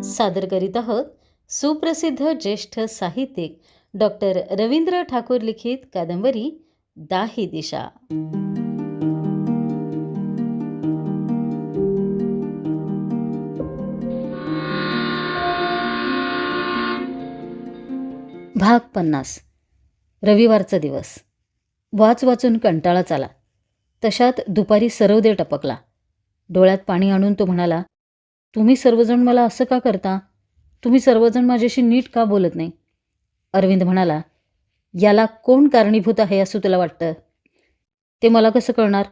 सादर करीत आहोत सुप्रसिद्ध ज्येष्ठ साहित्यिक डॉक्टर रवींद्र ठाकूर लिखित कादंबरी दाही दिशा. भाग 50. रविवारचा दिवस. वाचून कंटाळाच आला. तशात दुपारी सरवदे टपकला. डोळ्यात पाणी आणून तो म्हणाला, तुम्ही सर्वजण मला असं का करता? तुम्ही सर्वजण माझ्याशी नीट का बोलत नाही? अरविंद म्हणाला, याला कोण कारणीभूत आहे असं तुला वाटतं? ते मला कसं कळणार?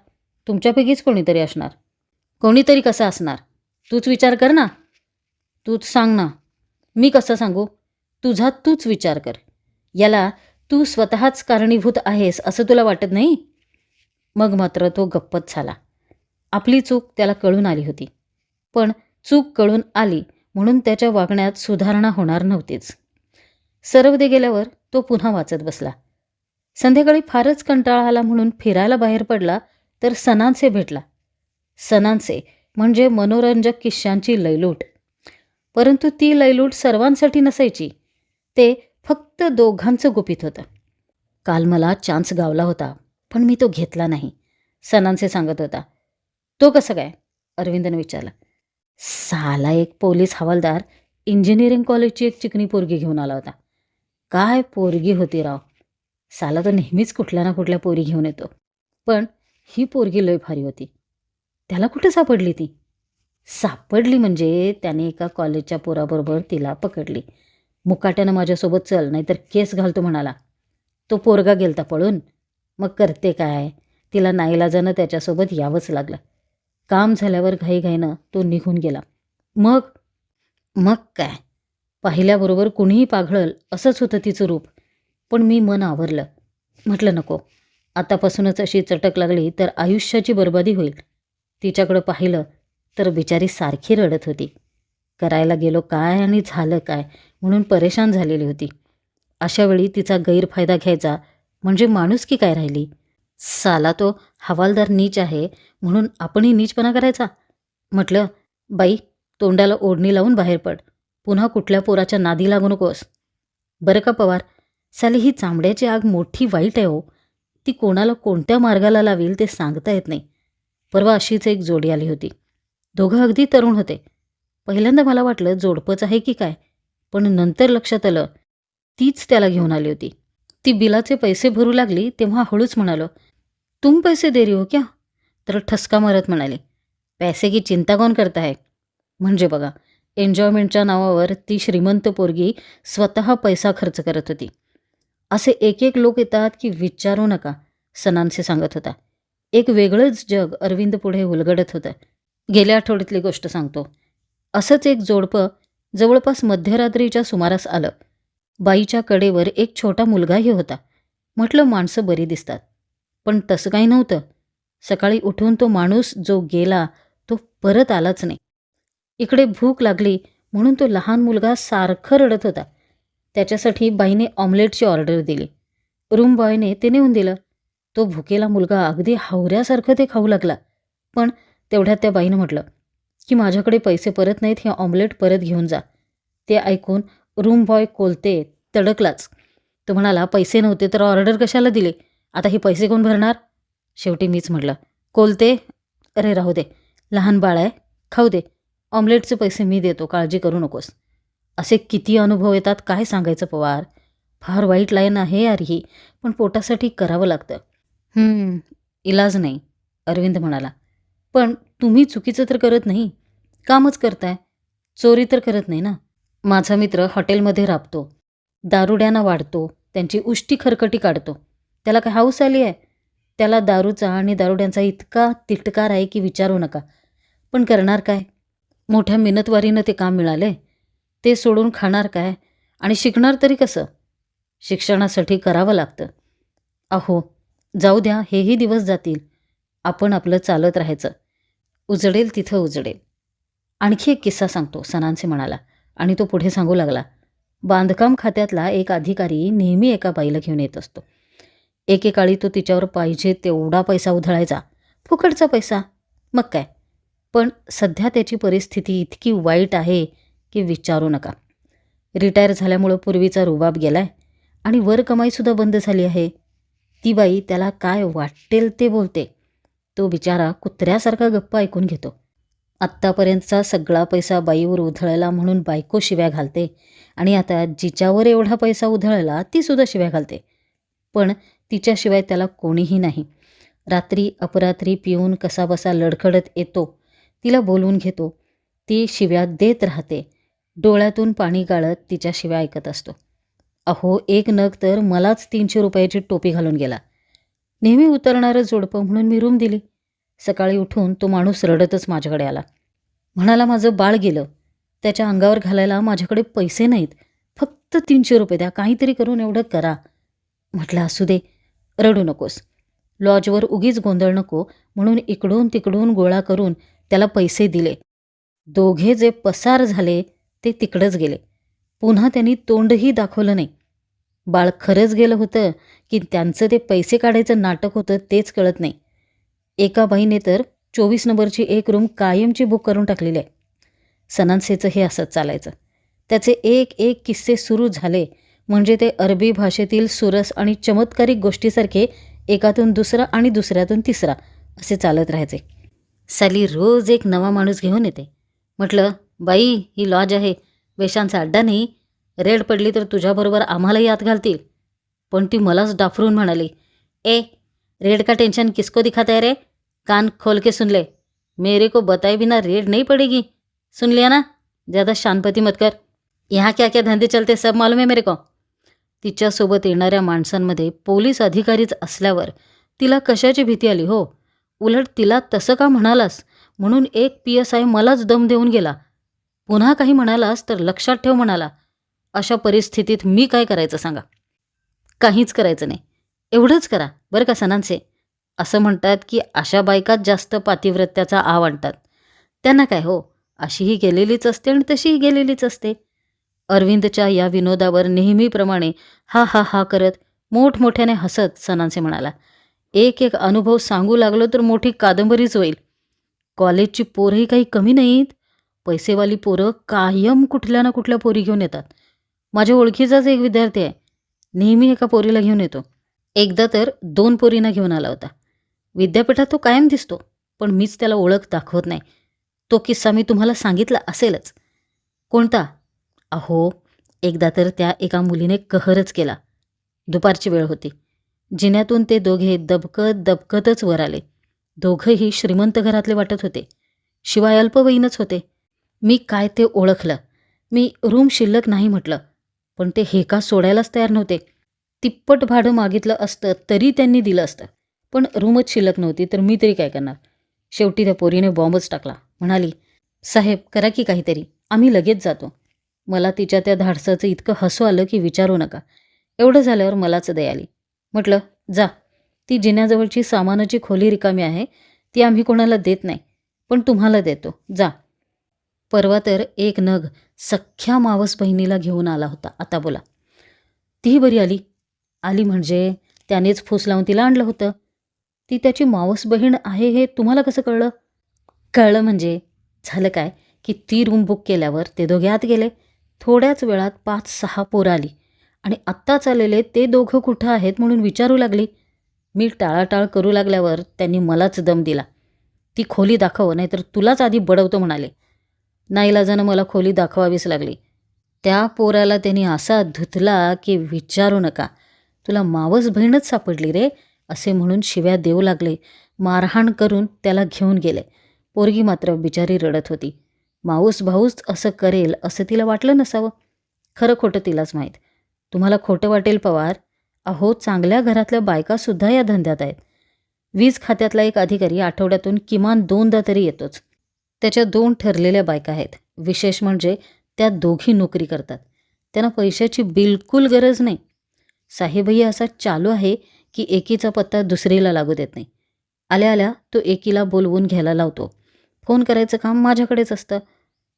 तुमच्यापैकीच कोणीतरी असणार. कोणीतरी कसं असणार? तूच विचार कर ना. तूच सांग ना. मी कसं सांगू? तुझा तूच विचार कर. याला तू स्वतःच कारणीभूत आहेस असं तुला वाटत नाही? मग मात्र तो गप्पच झाला. आपली चूक त्याला कळून आली होती. पण चूक कळून आली म्हणून त्याच्या वागण्यात सुधारणा होणार नव्हतीच. सरवदे गेल्यावर तो पुन्हा वाचत बसला. संध्याकाळी फारच कंटाळा आला म्हणून फिरायला बाहेर पडला तर सनांचे भेटला. सनांचे म्हणजे मनोरंजक किस्स्यांची लयलूट. परंतु ती लयलूट सर्वांसाठी नसायची. ते फक्त दोघांचं गुपित होतं. काल मला चान्स गावला होता पण मी तो घेतला नाही, सनांचे सांगत होता. तो कसं काय? अरविंदने विचारलं. साला एक पोलीस हवालदार इंजिनिअरिंग कॉलेजची एक चिकनी पोरगी घेऊन आला होता. काय पोरगी होती राव. साला तो नेहमीच कुठल्या ना कुठल्या पोरी घेऊन येतो. पण ही पोरगी लय भारी होती. त्याला कुठे सापडली ती? सापडली म्हणजे त्याने एका कॉलेजच्या पोराबरोबर तिला पकडली. मुकाट्यानं माझ्यासोबत चल नाहीतर केस घालतो म्हणाला. तो पोरगा गेलता पळून. मग करते काय, तिला नाईलाजानं त्याच्यासोबत यावंच लागलं. काम झाल्यावर घाईघाईनं तो निघून गेला. मग काय, पाहिल्याबरोबर कुणीही पाघळल असंच होतं तिचं रूप. पण मी मन आवरलं. म्हटलं नको, आतापासूनच अशी चटक लागली तर आयुष्याची बर्बादी होईल. तिच्याकडं पाहिलं तर बिचारी सारखी रडत होती. करायला गेलो काय आणि झालं काय म्हणून परेशान झालेली होती. अशावेळी तिचा गैरफायदा घ्यायचा म्हणजे माणुसकी काय राहिली? साला तो हवालदार नीच आहे म्हणून आपणही नीचपणा करायचा? म्हटलं, बाई तोंडाला ओढणी लावून बाहेर पड. पुन्हा कुठल्या पोराच्या नादी लागू नकोस. बरं का पवार, साली ही चांबड्याची आग मोठी वाईट आहे हो. ती कोणाला कोणत्या मार्गाला लावील ते सांगता येत नाही. परवा अशीच एक जोडी आली होती. दोघं अगदी तरुण होते. पहिल्यांदा मला वाटलं जोडपंच आहे की काय, पण नंतर लक्षात आलं तीच त्याला घेऊन आली होती. ती बिलाचे पैसे भरू लागली तेव्हा हळूच म्हणालो, तुम पैसे दे रही हो क्या? तर ठसका मारत म्हणाली, पैसे की चिंता कौन करता है? म्हणजे बघा, एन्जॉयमेंटच्या नावावर ती श्रीमंत पोरगी स्वतः पैसा खर्च करत होती. असे एक एक लोक येतात की विचारू नका, सनांसे सांगत होता. एक वेगळंच जग अरविंद पुढे उलगडत होतं. गेल्या आठवड्यातली गोष्ट सांगतो. असंच एक जोडपं जवळपास मध्यरात्रीच्या सुमारास आलं. बाईच्या कडेवर एक छोटा मुलगाही होता. म्हटलं माणसं बरी दिसतात. पण तसं काही नव्हतं. सकाळी उठून तो माणूस जो गेला तो परत आलाच नाही. इकडे भूक लागली म्हणून तो लहान मुलगा सारखं रडत होता. त्याच्यासाठी बाईने ऑमलेटची ऑर्डर दिली. रूम बॉयने ते नेऊन दिलं. तो भुकेला मुलगा अगदी हावऱ्यासारखं ते खाऊ लागला. पण तेवढ्यात त्या बाईनं म्हटलं की माझ्याकडे पैसे परत नाहीत, हे ऑमलेट परत घेऊन जा. ते ऐकून रूम बॉय कोलते तडकलाच. तो म्हणाला, पैसे नव्हते तर ऑर्डर कशाला दिले? आता हे पैसे कोण भरणार? शेवटी मीच म्हटलं, कोलते, अरे राहू दे, लहान बाळ आहे, खाऊ दे. ऑमलेटचे पैसे मी देतो, काळजी करू नकोस. असे किती अनुभव येतात काय सांगायचं पवार. फार वाईट लाईन आहे यार ही, पण पोटासाठी करावं लागतं. इलाज नाही, अरविंद म्हणाला. पण तुम्ही चुकीचं तर करत नाही, कामच करताय. चोरी तर करत नाही ना. माझा मित्र हॉटेलमध्ये राबतो, दारुड्यांना वाढतो, त्यांची उष्टी खरकटी काढतो. त्याला काय हौस आली आहे? त्याला दारूचा आणि दारुड्यांचा इतका तिटकार आहे की विचारू नका. पण करणार काय? मोठ्या मिनतवारीनं ते काम मिळाले. ते सोडून खाणार काय आणि शिकणार तरी कसं? शिक्षणासाठी करावं लागतं. अहो जाऊ द्या, हेही दिवस जातील. आपण आपलं चालत राहायचं. उजडेल तिथं उजडेल. आणखी एक किस्सा सांगतो, सनांसे म्हणाला आणि तो पुढे सांगू लागला. बांधकाम खात्यातला एक अधिकारी नेहमी एका बाईला घेऊन येत असतो. एकेकाळी तो तिच्यावर पाहिजे तेवढा पैसा उधळायचा. फुकटचा पैसा. मग काय, पण सध्या त्याची परिस्थिती इतकी वाईट आहे की विचारू नका. रिटायर झाल्यामुळं पूर्वीचा रुबाब गेलाय आणि वर कमाईसुद्धा बंद झाली आहे. ती बाई त्याला काय वाटेल ते बोलते. तो बिचारा कुत्र्यासारखा गप्पा ऐकून घेतो. आत्तापर्यंतचा सगळा पैसा बाईवर उधळला म्हणून बायको शिव्या घालते आणि आता जिच्यावर एवढा पैसा उधळला तीसुद्धा शिव्या घालते. पण तिच्याशिवाय त्याला कोणीही नाही. रात्री अपरात्री पिऊन कसाबसा लडखडत येतो. तिला बोलवून घेतो. ती शिव्या देत राहते. डोळ्यातून पाणी गाळत तिच्या शिव्या ऐकत असतो. अहो, एक नग तर मलाच 300 रुपयाची टोपी घालून गेला. नेहमी उतरणारं जोडपं म्हणून मी रूम दिली. सकाळी उठून तो माणूस रडतच माझ्याकडे आला. म्हणाला, माझं बाळ गेलं. त्याच्या अंगावर घालायला माझ्याकडे पैसे नाहीत. फक्त 300 रुपये द्या. काहीतरी करून एवढं करा. म्हटलं, असू दे, रडू नकोस. लॉजवर उगीच गोंधळ नको म्हणून इकडून तिकडून गोळा करून त्याला पैसे दिले. दोघे जे पसार झाले ते तिकडंच गेले. पुन्हा त्यांनी तोंडही दाखवलं नाही. बाळ खरंच गेलं होतं की त्यांचं ते पैसे काढायचं नाटक होतं तेच कळत नाही. एका बाईने तर 24 नंबरची एक रूम कायमची बुक करून टाकलेली आहे. सनान्सेचं हे असंच चालायचं. त्याचे एक एक किस्से सुरू झाले म्हणजे ते अरबी भाषेतील सुरस आणि चमत्कारिक गोष्टीसारखे एकातून दुसरा आणि दुसऱ्यातून तिसरा असे चालत राहायचे. साली रोज एक नवा माणूस घेऊन येते. म्हटलं, बाई, ही लॉज आहे, वेशांचा अड्डा नाही. रेड पडली तर तुझ्याबरोबर आम्हालाही आत घालतील. पण ती मलाच डाफरून म्हणाली, ए, रेड का टेंशन किसको दिखाता है रे? कान खोल के सुन ले. मेरे को बताए बिना रेड नहीं पड़ेगी. सुन लिया ना? ज़्यादा शानपती मत कर. यहाँ क्या क्या धंदे चलते सब मालूम है मेरे को. तिच्यासोबत येणाऱ्या माणसांमध्ये पोलीस अधिकारीच असल्यावर तिला कशाची भीती आली हो? उलट तिला तसं का म्हणालास म्हणून एक PSI मलाच दम देऊन गेला. पुन्हा काही म्हणालास तर लक्षात ठेव म्हणाला. अशा परिस्थितीत मी काय करायचं सांगा? काहीच करायचं नाही. एवढंच करा बरं का सनान्से. असं म्हणतात की अशा बायकाच जास्त पातिव्रत्याचा आव आणतात. त्यांना काय हो, अशीही गेलेलीच असते आणि तशीही गेलेलीच असते. अरविंदच्या या विनोदावर नेहमीप्रमाणे हा हा हा करत मोठमोठ्याने हसत सनान्से म्हणाला, एक एक अनुभव सांगू लागलो तर मोठी कादंबरीच होईल. कॉलेजची पोरंही काही कमी नाहीत. पैसेवाली पोरं कायम कुठल्या ना कुठल्या पोरी घेऊन येतात. माझ्या ओळखीचाच एक विद्यार्थी आहे. नेहमी एका पोरीला घेऊन येतो. एकदा तर 2 पोरींना घेऊन आला होता. विद्यापीठात तो कायम दिसतो, पण मीच त्याला ओळख दाखवत नाही. तो किस्सा मी तुम्हाला सांगितला असेलच. कोणता? अहो, एकदा तर त्या एका मुलीने कहरच केला. दुपारची वेळ होती. जिन्यातून ते दोघे दबकत दबकतच वर आले. दोघंही श्रीमंत घरातले वाटत होते. शिवाय अल्पवयीनच होते. मी काय ते ओळखलं. मी रूम शिल्लक नाही म्हटलं, पण ते हे का सोडायलाच तयार नव्हते. तिप्पट भाडं मागितलं असतं तरी त्यांनी दिलं असतं, पण रूमच शिल्लक नव्हती तर मी तरी काय करणार. शेवटी त्या पोरीने बॉम्बच टाकला. म्हणाली, साहेब करा की काहीतरी, आम्ही लगेच जातो. मला तिच्या त्या धाडसाचं इतकं हसू आलं की विचारू नका. एवढं झाल्यावर मलाच दया आली. म्हटलं, जा, ती जिन्याजवळची सामानाची खोली रिकामी आहे, ती आम्ही कोणाला देत नाही, पण तुम्हाला देतो, जा. परवा तर एक नग सख्ख्या मावस बहिणीला घेऊन आला होता. आता बोला, तीही बरी आली. आली म्हणजे त्यानेच फूस लावून तिला आणलं होतं. ती त्याची मावस बहीण आहे हे तुम्हाला कसं कळलं? कळलं म्हणजे झालं काय की ती रूम बुक केल्यावर ते दोघे आत गेले. थोड्याच वेळात 5-6 पोरं आली आणि आत्ताच आलेले ते दोघं कुठं आहेत म्हणून विचारू लागली. मी टाळाटाळ करू लागल्यावर त्यांनी मलाच दम दिला. ती खोली दाखव नाहीतर तुलाच आधी बडवतो म्हणाले. नाईलाजानं मला खोली दाखवावीच लागली. त्या पोराला त्यांनी असा धुतला की विचारू नका. तुला मावस बहीणच सापडली रे असे म्हणून शिव्या देऊ लागले. मारहाण करून त्याला घेऊन गेले. पोरगी मात्र बिचारी रडत होती. माऊस भाऊच असं करेल असं तिला वाटलं नसावं. खरं खोटं तिलाच माहीत. तुम्हाला खोटं वाटेल पवार, अहो चांगल्या घरातल्या बायकासुद्धा या धंद्यात आहेत. वीज खात्यातला एक अधिकारी आठवड्यातून किमान 2दा तरी येतोच. त्याच्या 2 ठरलेल्या बायका आहेत. विशेष म्हणजे त्या दोघी नोकरी करतात. त्यांना पैशाची बिलकुल गरज नाही. साहेबही असा चालू आहे की एकीचा पत्ता दुसरीला लागू देत नाही. आल्या आल्या तो एकीला बोलवून घ्यायला लावतो. फोन करायचं काम माझ्याकडेच असतं.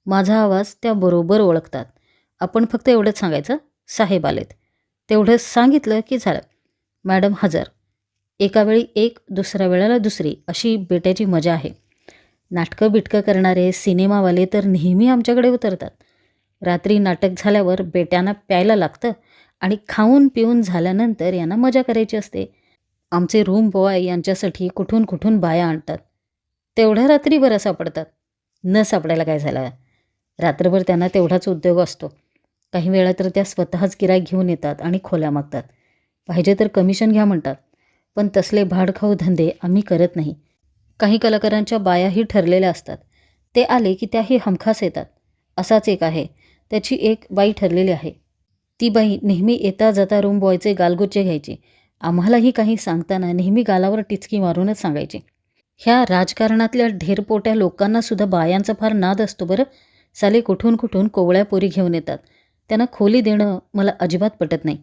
माझा आवाज त्या बरोबर ओळखतात. आपण फक्त एवढंच सांगायचं, साहेब आलेत. तेवढंच सांगितलं की झालं. मॅडम हजर. एका वेळी एक, दुसऱ्या वेळेला दुसरी, अशी बेट्याची मजा आहे. नाटकं बिटकं करणारे सिनेमावाले तर नेहमी आमच्याकडे उतरतात. रात्री नाटक झाल्यावर बेट्यांना प्यायला लागतं आणि खाऊन पिऊन झाल्यानंतर यांना मजा करायची असते. आमचे रूम बॉय यांच्यासाठी कुठून कुठून बाया आणतात. तेवढ्या रात्री बरं सापडतात. न सापडायला काय झालं? रात्रभर त्यांना तेवढाच उद्योग असतो. काही वेळा तर त्या स्वतःच गिऱ्हाईक घेऊन येतात आणि खोल्या मागतात. पाहिजे तर कमिशन घ्या म्हणतात. पण तसले भाडखाऊ धंदे आम्ही करत नाही. काही कलाकारांच्या बायाही ठरलेल्या असतात. ते आले की त्याही हमखास येतात. असाच एक आहे. त्याची एक बाई ठरलेली आहे. ती बाई नेहमी येता जाता रूम बॉयचे गालगुच्चे घ्यायची. आम्हालाही काही सांगताना नेहमी गालावर टिचकी मारूनच सांगायची. ह्या राजकारणातल्या ढेरपोट्या लोकांनासुद्धा बायांचा फार नाद असतो बरं. साले कुठून कुठून कोवळ्या पोरी घेऊन येतात. त्यांना खोली देणं मला अजिबात पटत नाही.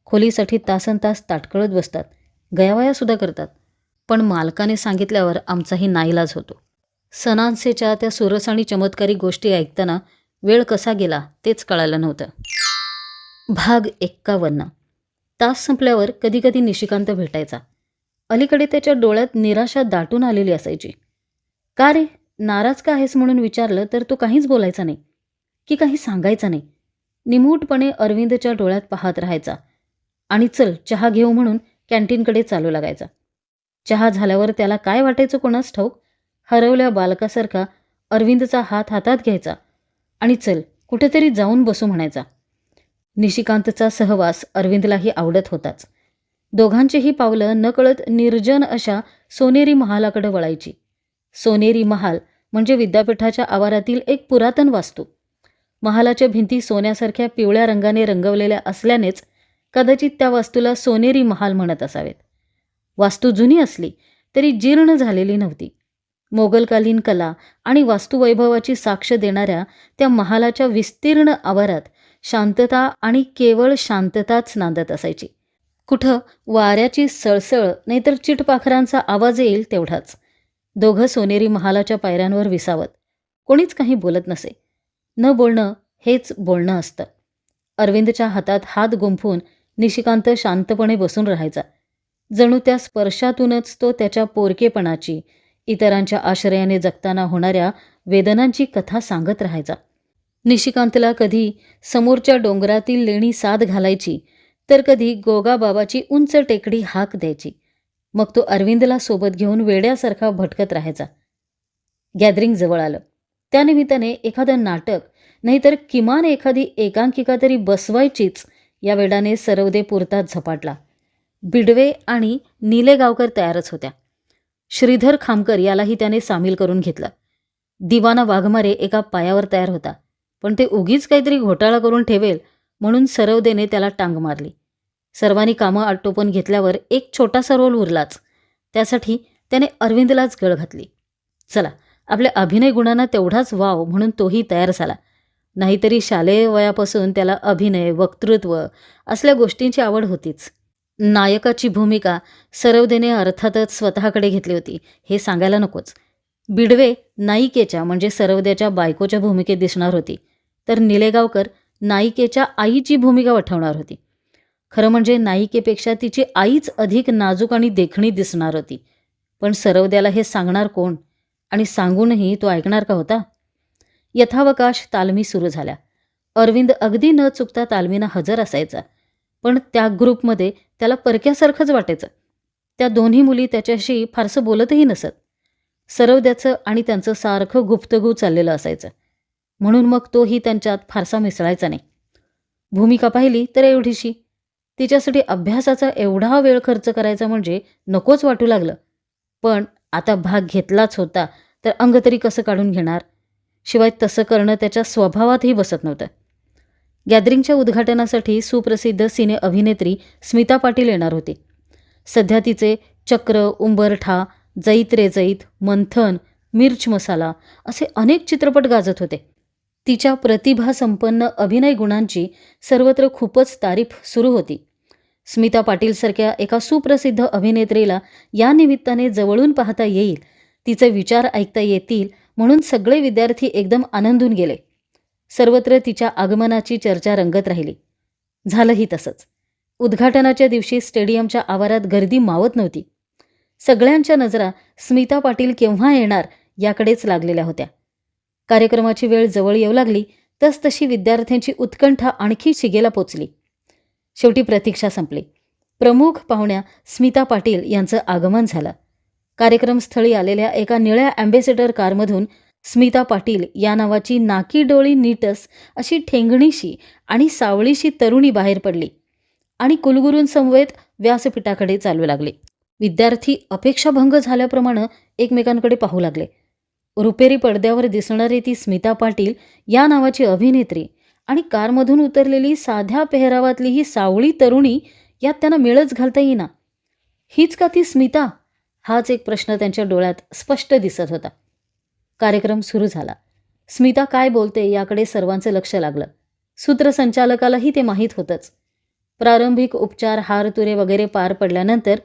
खोलीसाठी तासनतास ताटकळत बसतात. गयावयासुद्धा करतात. पण मालकाने सांगितल्यावर आमचाही नाईलाज होतो. सनान्सेच्या त्या सुरस आणि चमत्कारी गोष्टी ऐकताना वेळ कसा गेला तेच कळालं नव्हतं. भाग 51. तास संपल्यावर कधीकधी निशिकांत भेटायचा. अलीकडे त्याच्या डोळ्यात निराशा दाटून आलेली असायची. का रे, नाराज का आहेस म्हणून विचारलं तर तो काहीच बोलायचा नाही की काही सांगायचा नाही. निमूटपणे अरविंदच्या डोळ्यात पाहत राहायचा आणि चल चहा घेऊ म्हणून कॅन्टीनकडे चालू लागायचा. चहा झाल्यावर त्याला काय वाटायचं कोणास ठाऊक, हरवल्या बालकासारखा अरविंदचा हात हातात घ्यायचा आणि चल कुठेतरी जाऊन बसू म्हणायचा. निशिकांतचा सहवास अरविंदलाही आवडत होताच. दोघांचीही पावलं नकळत निर्जन अशा सोनेरी महालाकडे वळायची. सोनेरी महाल म्हणजे विद्यापीठाच्या आवारातील एक पुरातन वास्तू. महालाच्या भिंती सोन्यासारख्या पिवळ्या रंगाने रंगवलेल्या असल्यानेच कदाचित त्या वास्तूला सोनेरी महाल म्हणत असावेत. वास्तू जुनी असली तरी जीर्ण झालेली नव्हती. मोगलकालीन कला आणि वास्तुवैभवाची साक्ष देणाऱ्या त्या महालाच्या विस्तीर्ण आवारात शांतता आणि केवळ शांतताच नांदत असायची. कुठं वाऱ्याची सळसळ नाहीतर चिटपाखरांचा आवाज येईल तेवढाच. दोघं सोनेरी महालाच्या पायऱ्यांवर विसावत. कोणीच काही बोलत नसे. न बोलणं हेच बोलणं असतं. अरविंदच्या हातात हात गुंफून निशिकांत शांतपणे बसून राहायचा. जणू त्या स्पर्शातूनच तो त्याच्या पोरकेपणाची, इतरांच्या आश्रयाने जगताना होणाऱ्या वेदनांची कथा सांगत राहायचा. निशिकांतला कधी समोरच्या डोंगरातील लेणी साद घालायची तर कधी गोगाबाबाची उंच टेकडी हाक द्यायची. मग तो अरविंदला सोबत घेऊन वेड्यासारखा भटकत राहायचा. गॅदरिंग जवळ आलं. त्यानिमित्ताने एखादं नाटक नाहीतर किमान एखादी एकांकिका तरी बसवायचीच या वेडाने सरवदे पुरताच झपाटला. बिडवे आणि निलेगावकर तयारच होत्या. श्रीधर खामकर यालाही त्याने सामील करून घेतलं. दिवाना वाघमारे एका पायावर तयार होता. पण ते उगीच काहीतरी घोटाळा करून ठेवेल म्हणून सरवदेने त्याला टांग मारली. सर्वांनी कामं आटोपून घेतल्यावर एक छोटासा रोल उरलाच. त्यासाठी त्याने अरविंदलाच गळ घातली. चला, आपल्या अभिनय गुणांना तेवढाच वाव म्हणून तोही तयार झाला. नाहीतरी शालेय वयापासून त्याला अभिनय, वक्तृत्व असल्या गोष्टींची आवड होतीच. नायकाची भूमिका सरवदेने अर्थातच स्वतःकडे घेतली होती हे सांगायला नकोच. बिडवे नायिकेच्या म्हणजे सरवद्याच्या बायकोच्या भूमिकेत दिसणार होती, तर निलेगावकर नायिकेच्या आईची भूमिका वठवणार होती. खरं म्हणजे नायिकेपेक्षा तिची आईच अधिक नाजूक आणि देखणी दिसणार होती. पण सरवद्याला हे सांगणार कोण आणि सांगूनही तो ऐकणार का होता? यथावकाश तालमी सुरू झाल्या. अरविंद अगदी न चुकता तालमीना हजर असायचा. पण त्या ग्रुपमध्ये त्याला परक्यासारखंच वाटायचं. त्या दोन्ही मुली त्याच्याशी फारसं बोलतही नसत. सरवद्याचं आणि त्यांचं सारखं गुप्तगू चाललेलं असायचं. म्हणून मग तोही त्यांच्यात फारसा मिसळायचा नाही. भूमिका पाहिली तर एवढीशी. तिच्यासाठी अभ्यासाचा एवढा वेळ खर्च करायचा म्हणजे नकोच वाटू लागलं. पण आता भाग घेतलाच होता तर अंग तरी कसं काढून घेणार? शिवाय तसं करणं त्याच्या स्वभावातही बसत नव्हतं. गॅदरिंगच्या उद्घाटनासाठी सुप्रसिद्ध सिने अभिनेत्री स्मिता पाटील येणार होती. सध्या तिचे चक्र, उंबरठा, जैत रे जैत, मंथन, मिर्च मसाला असे अनेक चित्रपट गाजत होते. तिच्या प्रतिभासंपन्न अभिनय गुणांची सर्वत्र खूपच तारीफ सुरू होती. स्मिता पाटीलसारख्या एका सुप्रसिद्ध अभिनेत्रीला या निमित्ताने जवळून पाहता येईल, तिचे विचार ऐकता येतील म्हणून सगळे विद्यार्थी एकदम आनंदून गेले. सर्वत्र तिच्या आगमनाची चर्चा रंगत राहिली. झालंही तसंच. उद्घाटनाच्या दिवशी स्टेडियमच्या आवारात गर्दी मावत नव्हती. सगळ्यांच्या नजरा स्मिता पाटील केव्हा येणार याकडेच लागलेल्या होत्या. कार्यक्रमाची वेळ जवळ येऊ लागली तसतशी विद्यार्थ्यांची उत्कंठा आणखी शिगेला पोचली. शेवटी प्रतीक्षा संपली. प्रमुख पाहुण्या स्मिता पाटील यांचं आगमन झालं. कार्यक्रमस्थळी आलेल्या एका निळ्या अँबेसेडर कारमधून स्मिता पाटील या नावाची नाकी डोळी नीटस अशी ठेंगणीशी आणि सावळीशी तरुणी बाहेर पडली आणि कुलगुरूंसमवेत व्यासपीठाकडे चालू लागले. विद्यार्थी अपेक्षाभंग झाल्याप्रमाणे एकमेकांकडे पाहू लागले. रुपेरी पडद्यावर दिसणारी ती स्मिता पाटील या नावाची अभिनेत्री आणि कारमधून उतरलेली साध्या पेहरावातली ही सावळी तरुणी यात त्यांना मेळच घालता येईना. हीच का ती स्मिता? हाच एक प्रश्न त्यांच्या डोळ्यात स्पष्ट दिसत होता. कार्यक्रम सुरू झाला. स्मिता काय बोलते याकडे सर्वांचं लक्ष लागलं. सूत्रसंचालकालाही ते माहीत होतंच. प्रारंभिक उपचार, हारतुरे वगैरे पार पडल्यानंतर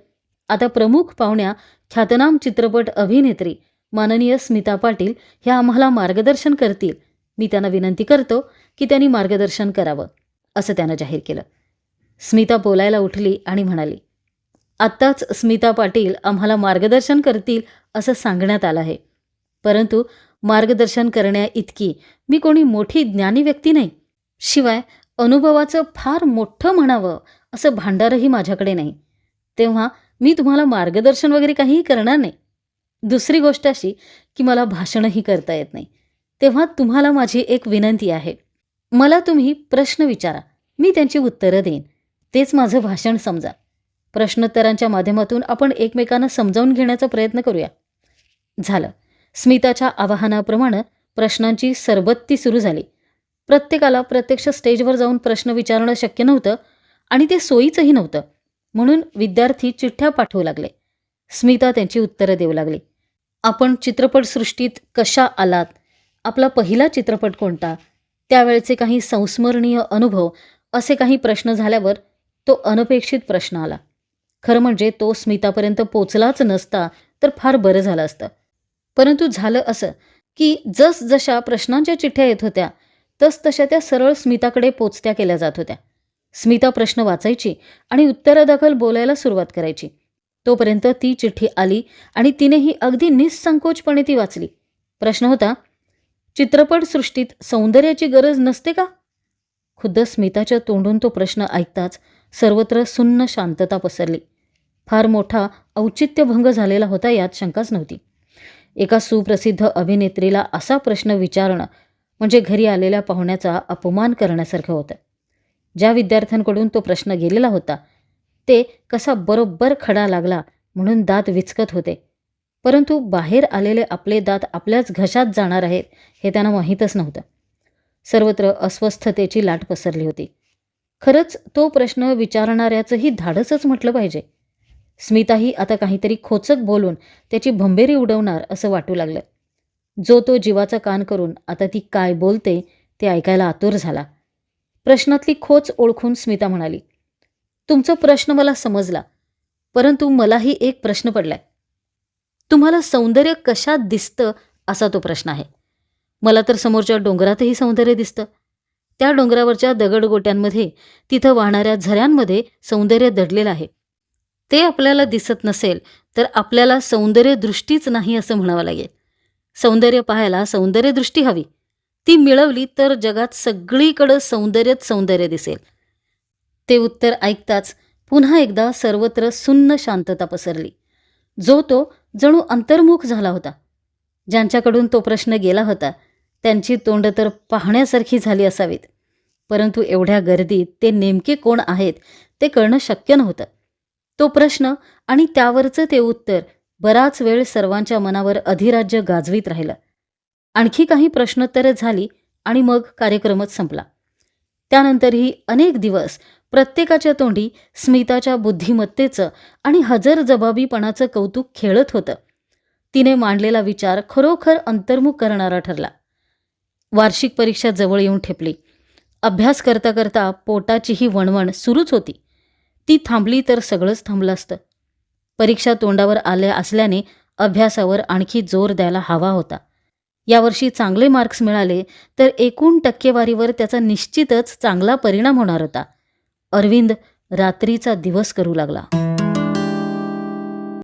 आता प्रमुख पाहुण्या ख्यातनाम चित्रपट अभिनेत्री माननीय स्मिता पाटील ह्या आम्हाला मार्गदर्शन करतील. मी त्यांना विनंती करतो की त्यांनी मार्गदर्शन करावं, असं त्यानं जाहीर केलं. स्मिता बोलायला उठली आणि म्हणाली, आत्ताच स्मिता पाटील आम्हाला मार्गदर्शन करतील असं सांगण्यात आलं आहे, परंतु मार्गदर्शन करण्याइतकी मी कोणी मोठी ज्ञानी व्यक्ती नाही. शिवाय अनुभवाचं फार मोठं म्हणावं असं भांडारही माझ्याकडे नाही. तेव्हा मी तुम्हाला मार्गदर्शन वगैरे काहीही करणार नाही. दुसरी गोष्ट अशी की मला भाषणही करता येत नाही. तेव्हा तुम्हाला माझी एक विनंती आहे. मला तुम्ही प्रश्न विचारा, मी त्यांची उत्तरं देईन. तेच माझं भाषण समजा. प्रश्नोत्तरांच्या माध्यमातून आपण एकमेकांना समजावून घेण्याचा प्रयत्न करूया. झालं. स्मिताच्या आवाहनाप्रमाणे प्रश्नांची सरबत्ती सुरू झाली. प्रत्येकाला प्रत्यक्ष स्टेजवर जाऊन प्रश्न विचारणं शक्य नव्हतं आणि ते सोयीचंही नव्हतं. म्हणून विद्यार्थी चिठ्ठ्या पाठवू लागले. स्मिता त्यांची उत्तरं देऊ लागली. आपण चित्रपटसृष्टीत कशा आलात? आपला पहिला चित्रपट कोणता? त्यावेळचे काही संस्मरणीय अनुभव, असे काही प्रश्न झाल्यावर तो अनपेक्षित प्रश्न आला. खरं म्हणजे तो स्मितापर्यंत पोचलाच नसता तर फार बरं झालं असतं. परंतु झालं असं की जसजशा प्रश्नांच्या चिठ्ठ्या येत होत्या तसतशा त्या सरळ स्मिताकडे पोचत्या केल्या जात होत्या. स्मिता प्रश्न वाचायची आणि उत्तरादाखल बोलायला सुरुवात करायची. तोपर्यंत ती चिठ्ठी आली आणि तिनेही अगदी निःसंकोचपणे ती वाचली. प्रश्न होता, चित्रपटसृष्टीत सौंदर्याची गरज नसते का? खुद्द स्मिताच्या तोंडून तो प्रश्न ऐकताच सर्वत्र सुन्न शांतता पसरली. फार मोठा औचित्यभंग झालेला होता यात शंकाच नव्हती. एका सुप्रसिद्ध अभिनेत्रीला असा प्रश्न विचारणं म्हणजे घरी आलेल्या पाहुण्याचा अपमान करण्यासारखं होतं. ज्या विद्यार्थ्यांकडून तो प्रश्न गेलेला होता ते कसा बरोबर खडा लागला म्हणून दात विचकत होते. परंतु बाहेर आलेले आपले दात आपल्याच घशात जाणार आहेत हे त्यांना माहीतच नव्हतं. सर्वत्र अस्वस्थतेची लाट पसरली होती. खरंच तो प्रश्न विचारणाऱ्याचंही धाडसच म्हटलं पाहिजे. स्मिताही आता काहीतरी खोचक बोलून त्याची भंबेरी उडवणार असं वाटू लागलं. जो तो जीवाचा कान करून आता ती काय बोलते ते ऐकायला आतुर झाला. प्रश्नातली खोच ओळखून स्मिता म्हणाली, तुमचा प्रश्न मला समजला, परंतु मलाही एक प्रश्न पडलाय. तुम्हाला सौंदर्य कशात दिसतं असा तो प्रश्न आहे. मला तर समोरच्या डोंगरातही सौंदर्य दिसतं. त्या डोंगरावरच्या दगडगोट्यांमध्ये, तिथं वाहणाऱ्या झऱ्यांमध्ये सौंदर्य दडलेलं आहे. ते आपल्याला दिसत नसेल तर आपल्याला सौंदर्यदृष्टीच नाही असं म्हणावं लागेल. सौंदर्य पाहायला सौंदर्यदृष्टी हवी. ती मिळवली तर जगात सगळीकडं सौंदर्यच सौंदर्य दिसेल. ते उत्तर ऐकताच पुन्हा एकदा सर्वत्र सुन्न शांतता पसरली. जो तो जणू अंतर्मुख झाला होता. ज्यांच्याकडून तो प्रश्न गेला होता त्यांची तोंड तर पाहण्यासारखी झाली असावीत, परंतु एवढ्या गर्दीत ते नेमके कोण आहेत ते कळणं शक्य नव्हतं. तो प्रश्न आणि त्यावरचं ते उत्तर बराच वेळ सर्वांच्या मनावर अधिराज्य गाजवीत राहिलं. आणखी काही प्रश्नोत्तरे झाली आणि मग कार्यक्रमच संपला. त्यानंतरही अनेक दिवस प्रत्येकाच्या तोंडी स्मिताच्या बुद्धिमत्तेचं आणि हजरजबाबीपणाचं कौतुक खेळत होतं. तिने मांडलेला विचार खरोखर अंतर्मुख करणारा ठरला. वार्षिक परीक्षा जवळ येऊन ठेपली. अभ्यास करता करता पोटाचीही वणवण सुरूच होती. ती थांबली तर सगळंच थांबलं असतं. परीक्षा तोंडावर आल्या असल्याने अभ्यासावर आणखी जोर द्यायला हवा होता. यावर्षी चांगले मार्क्स मिळाले तर एकूण टक्केवारीवर त्याचा निश्चितच चांगला परिणाम होणार होता. अरविंद रात्रीचा दिवस करू लागला.